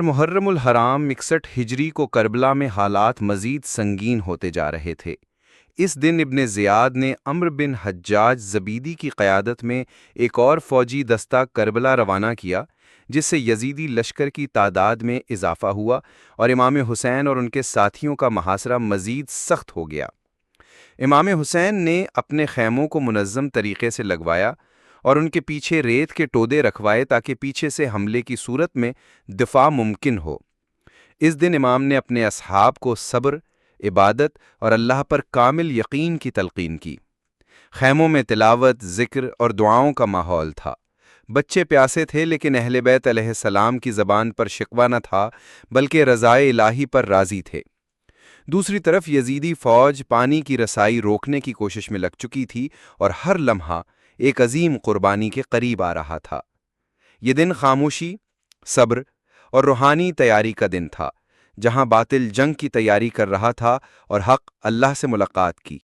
محرم الحرام 61 ہجری کو کربلا میں حالات مزید سنگین ہوتے جا رہے تھے۔ اس دن ابن زیاد نے عمرو بن حجاج زبیدی کی قیادت میں ایک اور فوجی دستہ کربلا روانہ کیا، جس سے یزیدی لشکر کی تعداد میں اضافہ ہوا اور امام حسین اور ان کے ساتھیوں کا محاصرہ مزید سخت ہو گیا۔ امام حسین نے اپنے خیموں کو منظم طریقے سے لگوایا اور ان کے پیچھے ریت کے ٹودے رکھوائے تاکہ پیچھے سے حملے کی صورت میں دفاع ممکن ہو۔ اس دن امام نے اپنے اصحاب کو صبر، عبادت اور اللہ پر کامل یقین کی تلقین کی۔ خیموں میں تلاوت، ذکر اور دعاؤں کا ماحول تھا۔ بچے پیاسے تھے لیکن اہل بیت علیہ السلام کی زبان پر شکوہ نہ تھا، بلکہ رضائے الہی پر راضی تھے۔ دوسری طرف یزیدی فوج پانی کی رسائی روکنے کی کوشش میں لگ چکی تھی اور ہر لمحہ ایک عظیم قربانی کے قریب آ رہا تھا۔ یہ دن خاموشی، صبر اور روحانی تیاری کا دن تھا، جہاں باطل جنگ کی تیاری کر رہا تھا اور حق اللہ سے ملاقات کی۔